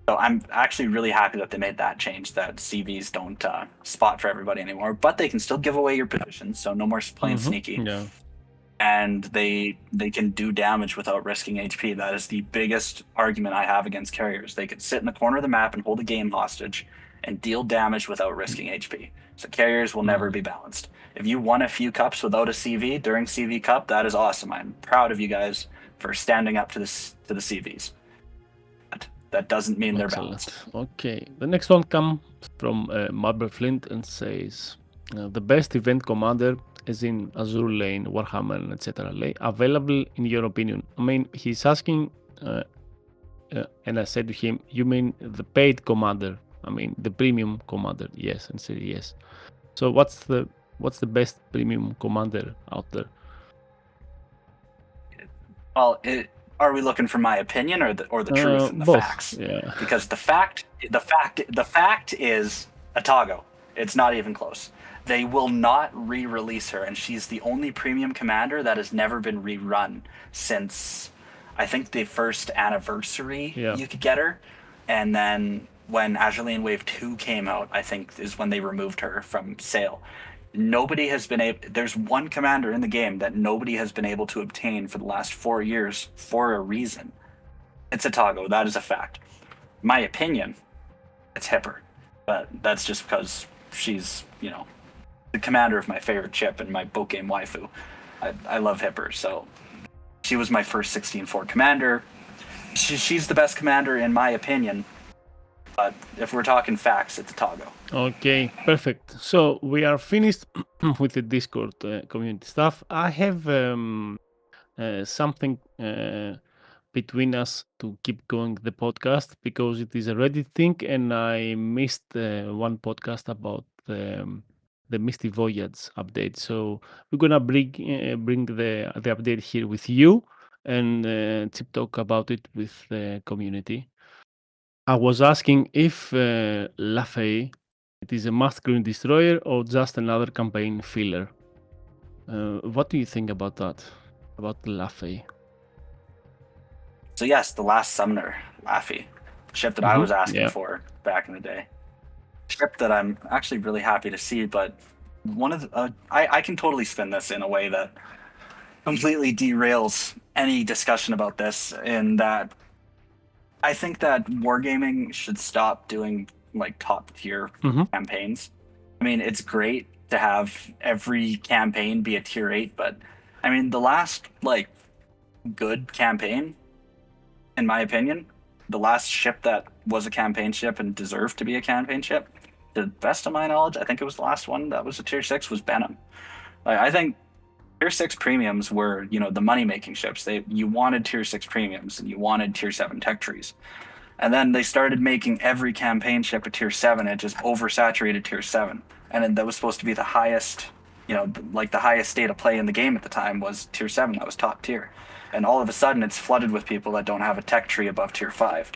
So I'm actually really happy that they made that change, that CVs don't spot for everybody anymore, but they can still give away your positions, so no more playing sneaky. Yeah. And they can do damage without risking HP. That is the biggest argument I have against carriers. They could sit in the corner of the map and hold a game hostage and deal damage without risking HP. So carriers will never be balanced. If you won a few cups without a CV during CV Cup, that is awesome. I'm proud of you guys for standing up to the CVs. But that doesn't mean they're balanced. Okay, the next one comes from Marble Flint and says, the best event commander as in Azure Lane, Warhammer, etc. available in your opinion? I mean, he's asking, and I said to him, you mean the paid commander? I mean, the premium commander? Yes, and said yes. So what's the best premium commander out there? Well, are we looking for my opinion or the truth and the both, facts? Yeah. Because the fact is Atago. It's not even close. They will not re-release her, and she's the only premium commander that has never been rerun since, I think, the first anniversary. You could get her, and then when Azure Lane Wave 2 came out, I think is when they removed her from sale. Nobody has been able. There's one commander in the game that nobody has been able to obtain for the last 4 years for a reason. It's Atago. That is a fact. My opinion, it's Hipper, but that's just because she's, the commander of my favorite chip and my boat game waifu. I love Hipper, so she was my first 16-4 commander. She's the best commander in my opinion. But if we're talking facts, it's Atago. Okay, perfect. So we are finished with the Discord community stuff. I have something between us to keep going the podcast because it is a Reddit thing, and I missed one podcast about the Misty Voyage update. So we're gonna bring the update here with you and chip talk about it with the community. I was asking if Lafay it is a masculine destroyer or just another campaign filler. What do you think about that? About Lafay? So yes, the last summoner, Laffy, ship that I was asking for back in the day. Ship that I'm actually really happy to see, but one of the, I can totally spin this in a way that completely derails any discussion about this in that I think that wargaming should stop doing like top tier campaigns. I mean, it's great to have every campaign be a tier 8, but I mean, the last like good campaign, in my opinion, the last ship that was a campaign ship and deserved to be a campaign ship, to the best of my knowledge, I think it was the last one that was a tier 6 was Benham. Like, I think tier 6 premiums were, the money making ships. You wanted tier 6 premiums and you wanted tier 7 tech trees. And then they started making every campaign ship a tier 7. It just oversaturated tier 7. And then that was supposed to be the highest, like the highest state of play in the game at the time was tier 7. That was top tier. And all of a sudden it's flooded with people that don't have a tech tree above tier 5.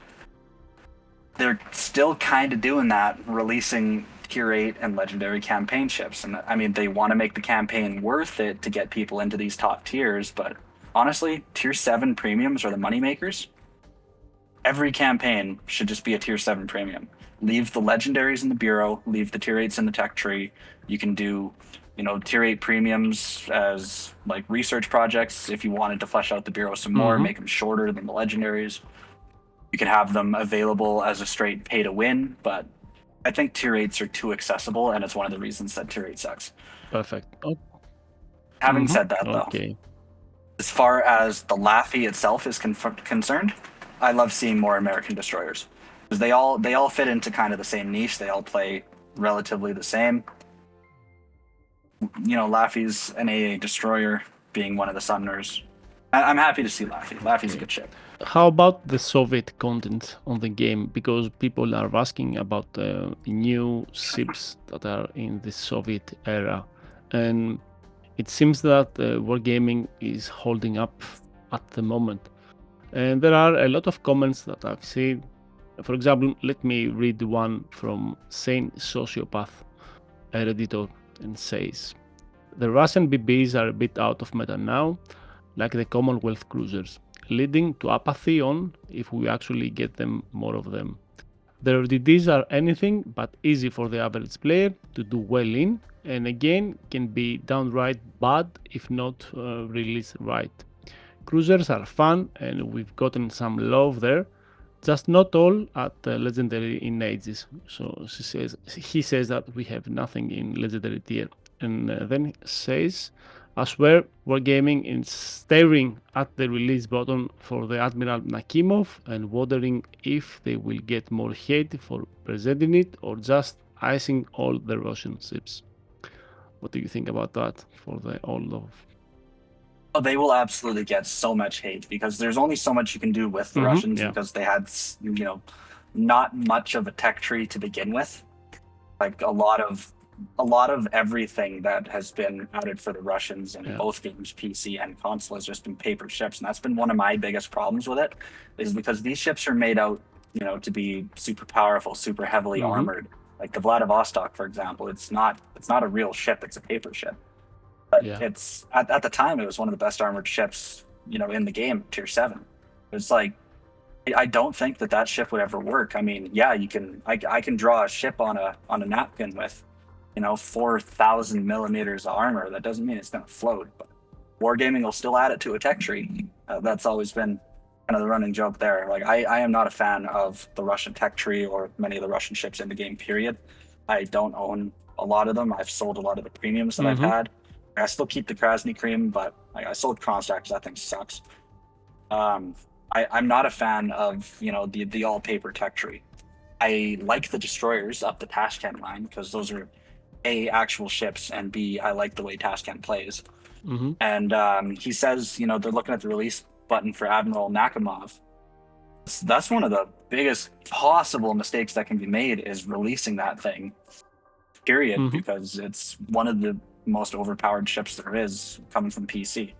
They're still kind of doing that, releasing tier 8 and legendary campaign ships. And I mean, they want to make the campaign worth it to get people into these top tiers. But honestly, tier 7 premiums are the money makers. Every campaign should just be a tier 7 premium. Leave the legendaries in the bureau, leave the tier 8s in the tech tree. You can do, tier 8 premiums as like research projects if you wanted to flesh out the bureau some more, make them shorter than the legendaries. You can have them available as a straight pay to win, but I think tier 8s are too accessible, and it's one of the reasons that tier 8 sucks. Perfect. Oh. Having said that, though, as far as the Laffy itself is concerned, I love seeing more American destroyers because they all fit into kind of the same niche. They all play relatively the same. Laffy's an AA destroyer, being one of the Summoners. I'm happy to see Laffy. Laffy's a good ship. How about the Soviet content on the game? Because people are asking about new ships that are in the Soviet era, and it seems that wargaming is holding up at the moment. And there are a lot of comments that I've seen. For example, let me read one from Saint Sociopath, a Redditor, and says, "The Russian BBs are a bit out of meta now, like the Commonwealth cruisers, leading to apathy on if we actually get them more of them. The RDDs are anything but easy for the average player to do well in, and again can be downright bad if not released right. Cruisers are fun and we've gotten some love there, just not all at legendary in ages." So he says that we have nothing in legendary tier, and then says, "I swear wargaming is staring at the release button for the Admiral Nakimov and wondering if they will get more hate for presenting it or just icing all the Russian ships." What do you think about that for the all of? Oh, they will absolutely get so much hate because there's only so much you can do with the Russians because they had, not much of a tech tree to begin with. Like a lot of everything that has been added for the Russians in both games, PC and console, has just been paper ships, and that's been one of my biggest problems with it, is because these ships are made out, to be super powerful, super heavily armored. Like the Vladivostok, for example, it's not a real ship; it's a paper ship. But it's at the time it was one of the best armored ships, in the game, tier 7. It's like I don't think that ship would ever work. I mean, I can draw a ship on a napkin with 4,000 millimeters of armor. That doesn't mean it's going to float. But wargaming will still add it to a tech tree. That's always been kind of the running joke there. Like I am not a fan of the Russian tech tree or many of the Russian ships in the game. Period. I don't own a lot of them. I've sold a lot of the premiums that I've had. I still keep the Krasny Cream, but I sold Kronstadt because that thing sucks. I'm not a fan of the all paper tech tree. I like the destroyers up the Tashkent line because those are A, actual ships, and B, I like the way Tashkent plays. And he says they're looking at the release button for Admiral Nakimov. That's one of the biggest possible mistakes that can be made is releasing that thing. Period, because it's one of the most overpowered ships there is coming from PC.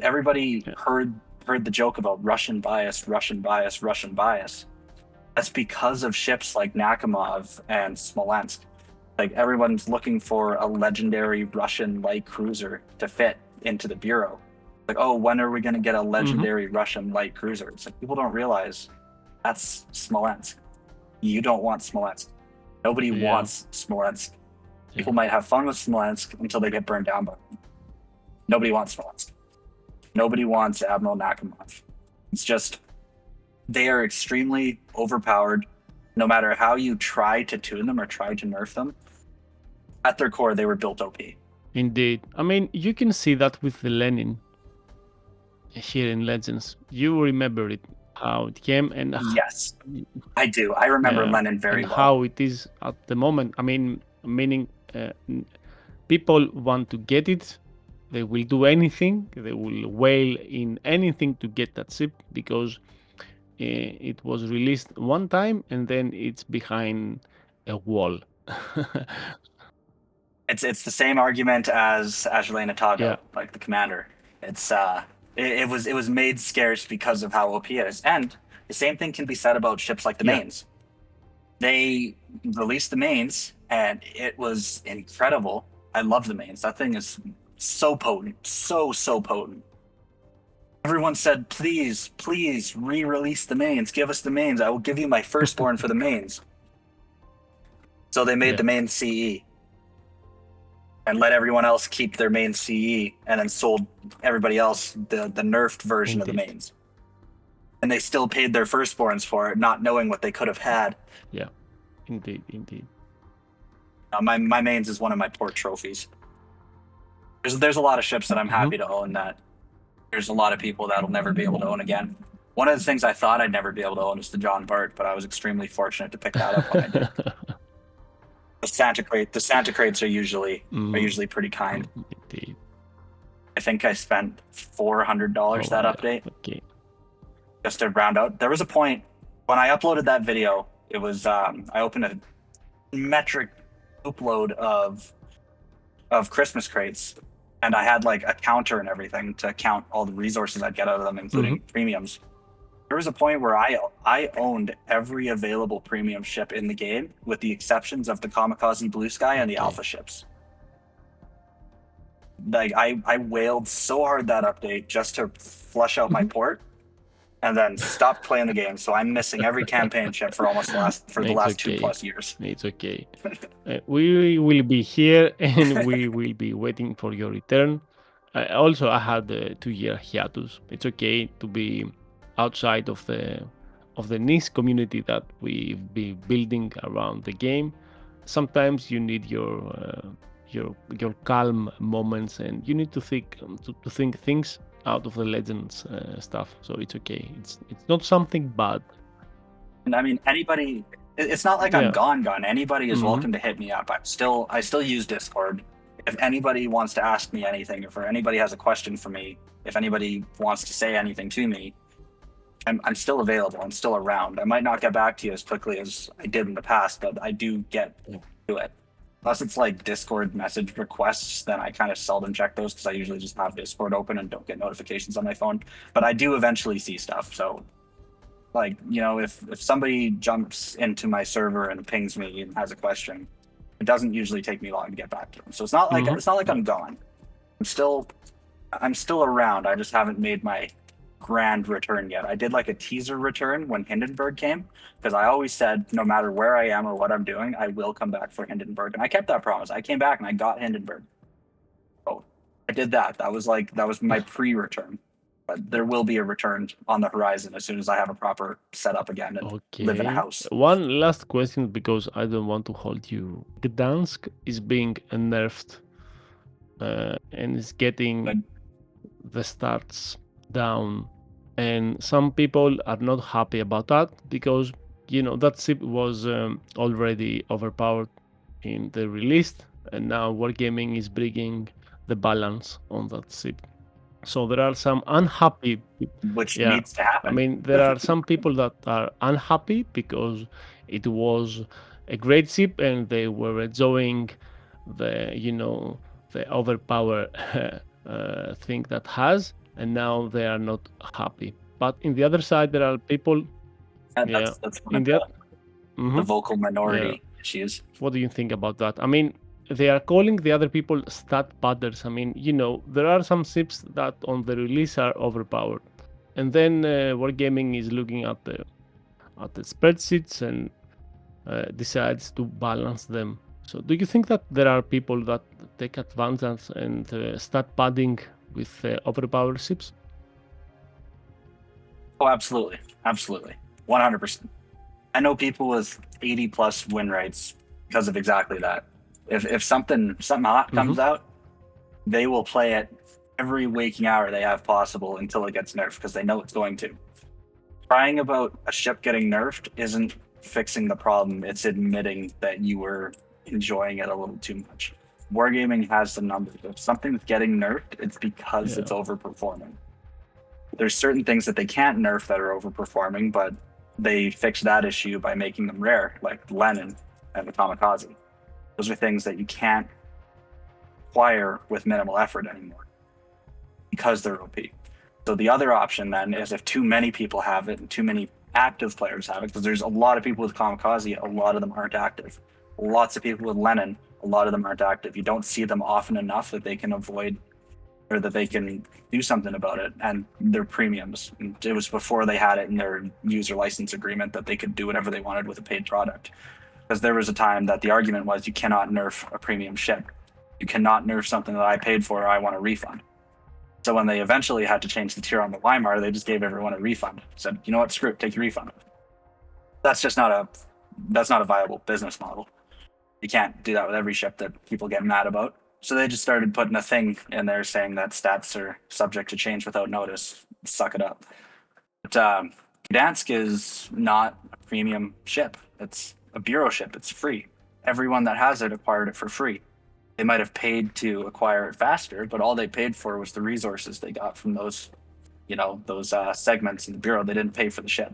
Everybody heard the joke about Russian bias. That's because of ships like Nakimov and Smolensk. Like everyone's looking for a legendary Russian light cruiser to fit into the bureau. Like, oh, when are we going to get a legendary Russian light cruiser? It's like people don't realize that's Smolensk. You don't want Smolensk. Nobody wants Smolensk. People might have fun with Smolensk until they get burned down, but nobody wants Smolensk. Nobody wants Admiral Nakamov. It's just, they are extremely overpowered. No matter how you try to tune them or try to nerf them, at their core, they were built OP. Indeed. I mean, you can see that with the Lenin here in Legends. You remember it, how it came, and Yes, I do. I remember Lenin very and well. how it is at the moment. I mean, meaning people want to get it. They will do anything. They will whale in anything to get that ship because it was released one time and then it's behind a wall. It's the same argument as Azulena Tago, Yeah. like the commander. It's it was made scarce because of how OP it is, and the same thing can be said about ships like the Yeah. mains. They released the mains, and it was incredible. I love the mains. That thing is so potent, so potent. Everyone said, please, please re-release the mains. Give us the mains. I will give you my firstborn for the mains. So they made Yeah. the main CE and let everyone else keep their main CE, and then sold everybody else the nerfed version of the Indeed. mains. And they still paid their firstborns for it, not knowing what they could have had. Yeah. Indeed. My mains is one of my port trophies. There's a lot of ships that I'm happy to own that there's a lot of people that'll never be able to own again. One of the things I thought I'd never be able to own is the John Bart, but I was extremely fortunate to pick that up when I did. The Santa crates are usually pretty kind. Indeed. I think I spent $400 that update. Okay. Just to round out. There was a point when I uploaded that video, it was I opened a metric upload of Christmas crates, and I had like a counter and everything to count all the resources I'd get out of them, including premiums. There was a point where I owned every available premium ship in the game, with the exceptions of the Kamikaze Blue Sky and the Alpha ships. Like I wailed so hard that update just to flush out my port, and then stopped playing the game. So I'm missing every campaign ship for almost the last 2+ years. It's okay. We will be here and we will be waiting for your return. I had a 2-year hiatus. It's okay to be outside of the niche community that we've been building around the game. Sometimes you need your calm moments, and you need to think things out of the Legends stuff. So it's okay. It's not something bad. And I mean, anybody. It's not like I'm gone. Anybody is welcome to hit me up. I still use Discord. If anybody wants to ask me anything, if anybody has a question for me, if anybody wants to say anything to me, I'm still available. I'm still around. I might not get back to you as quickly as I did in the past, but I do get to it. Unless it's like Discord message requests, then I kind of seldom check those because I usually just have Discord open and don't get notifications on my phone. But I do eventually see stuff. So, like, you know, if somebody jumps into my server and pings me and has a question, it doesn't usually take me long to get back to them. So it's not like I'm gone. I'm still around. I just haven't made my grand return yet. I did like a teaser return when Hindenburg came, because I always said no matter where I am or what I'm doing, I will come back for Hindenburg, and I kept that promise. I came back and I got Hindenburg. So I did that. That was my pre-return. But there will be a return on the horizon as soon as I have a proper setup again and live in a house. One last question, because I don't want to hold you. Gdansk is being nerfed and is getting the stats down, and some people are not happy about that because, you know, that ship was already overpowered in the release, and now Wargaming is bringing the balance on that ship. So there are some unhappy people. Which needs to happen. I mean, there are some people that are unhappy because it was a great ship and they were enjoying the overpower thing that has, and now they are not happy. But in the other side, there are people. That's one of the vocal minority issues. What do you think about that? I mean, they are calling the other people stat padders. I mean, you know, there are some ships that on the release are overpowered, and then Wargaming is looking at the spreadsheets and decides to balance them. So, do you think that there are people that take advantage and start padding with overpowered ships? Oh, absolutely. Absolutely. 100%. I know people with 80 plus win rates because of exactly that. If something hot Mm-hmm. comes out, they will play it every waking hour they have possible until it gets nerfed because they know it's going to. Crying about a ship getting nerfed isn't fixing the problem, it's admitting that you were enjoying it a little too much. Wargaming has the numbers. If something's getting nerfed, it's because it's Yeah. overperforming. There's certain things that they can't nerf that are overperforming, but they fix that issue by making them rare, like Lenin and the Kamikaze. Those are things that you can't acquire with minimal effort anymore because they're OP. So the other option then is if too many people have it and too many active players have it, because there's a lot of people with Kamikaze, a lot of them aren't active. Lots of people with Lenin, a lot of them aren't active. You don't see them often enough that they can avoid or that they can do something about it, and they're premiums. It was before they had it in their user license agreement that they could do whatever they wanted with a paid product. Because there was a time that the argument was you cannot nerf a premium ship. You cannot nerf something that I paid for, I want a refund. So when they eventually had to change the tier on the Weimar, they just gave everyone a refund. Said, you know what, screw it, take your refund. That's just not a viable business model. You can't do that with every ship that people get mad about. So they just started putting a thing in there saying that stats are subject to change without notice. Suck it up. But Gdansk is not a premium ship. It's a bureau ship. It's free. Everyone that has it acquired it for free. They might have paid to acquire it faster, but all they paid for was the resources they got from those segments in the bureau. They didn't pay for the ship.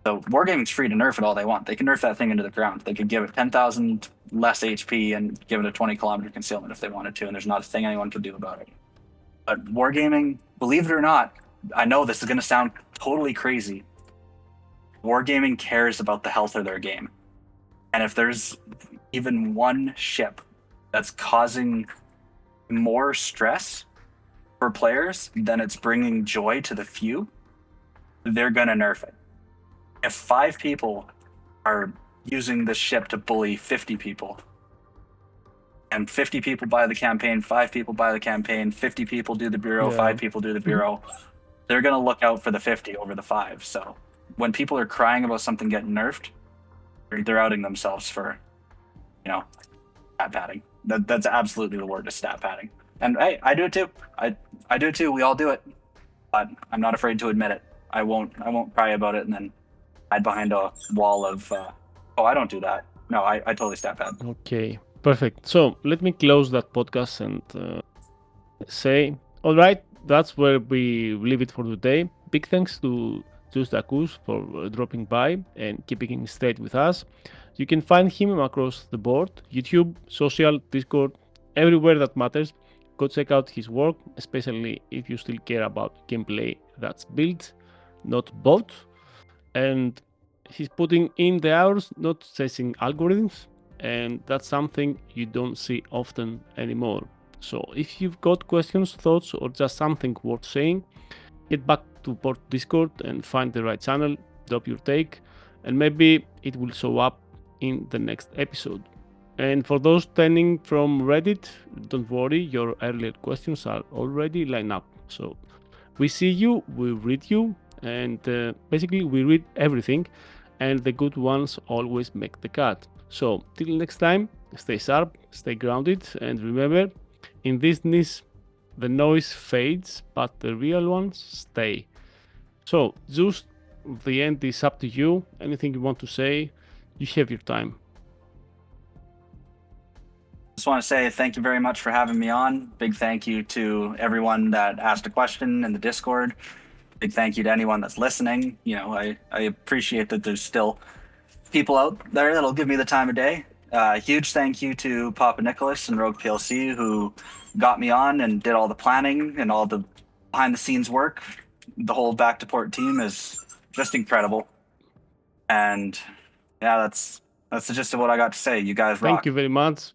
So Wargaming's free to nerf it all they want. They can nerf that thing into the ground. They could give it 10,000 less HP and give it a 20-kilometer concealment if they wanted to, and there's not a thing anyone could do about it. But Wargaming, believe it or not, I know this is going to sound totally crazy. Wargaming cares about the health of their game. And if there's even one ship that's causing more stress for players than it's bringing joy to the few, they're going to nerf it. If 5 people are using this ship to bully 50 people, and 50 people buy the campaign, 5 people buy the campaign, 50 people do the bureau, Yeah. 5 people do the bureau, they're going to look out for the 50 over the 5. So when people are crying about something getting nerfed, they're outing themselves for, stat padding. That's absolutely the word, is stat padding. And hey, I do it too. I do it too. We all do it. But I'm not afraid to admit it. I won't cry about it and then hide behind a wall of, I don't do that. No, I totally stat pad. Okay, perfect. So let me close that podcast and say, all right, that's where we leave it for today. Big thanks to JuiceTa Goose for dropping by and keeping straight with us. You can find him across the board: YouTube, social, Discord, everywhere that matters. Go check out his work, especially if you still care about gameplay that's built, not bought. And he's putting in the hours, not chasing algorithms, and that's something you don't see often anymore. So if you've got questions, thoughts, or just something worth saying, get back to Port Discord and find the right channel, drop your take, and maybe it will show up in the next episode. And for those turning from Reddit, don't worry, your earlier questions are already lined up. So we see you, we read you, and basically we read everything, and the good ones always make the cut. So till next time, stay sharp, stay grounded, and remember, in this niche the noise fades but the real ones stay. So just the end is up to you. Anything you want to say, you have your time. Just want to say thank you very much for having me on. Big thank you to everyone that asked a question in the Discord. Big thank you to anyone that's listening. I appreciate that there's still people out there that'll give me the time of day. Huge thank you to Papanikolis and Rogue PLC who got me on and did all the planning and all the behind the scenes work. The whole Back to Port team is just incredible. And yeah, that's the gist of what I got to say. You guys rock. Thank you very much.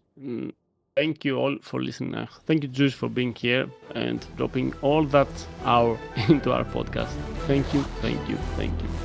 Thank you all for listening. Thank you, Juice, for being here and dropping all that hour into our podcast. Thank you, thank you, thank you.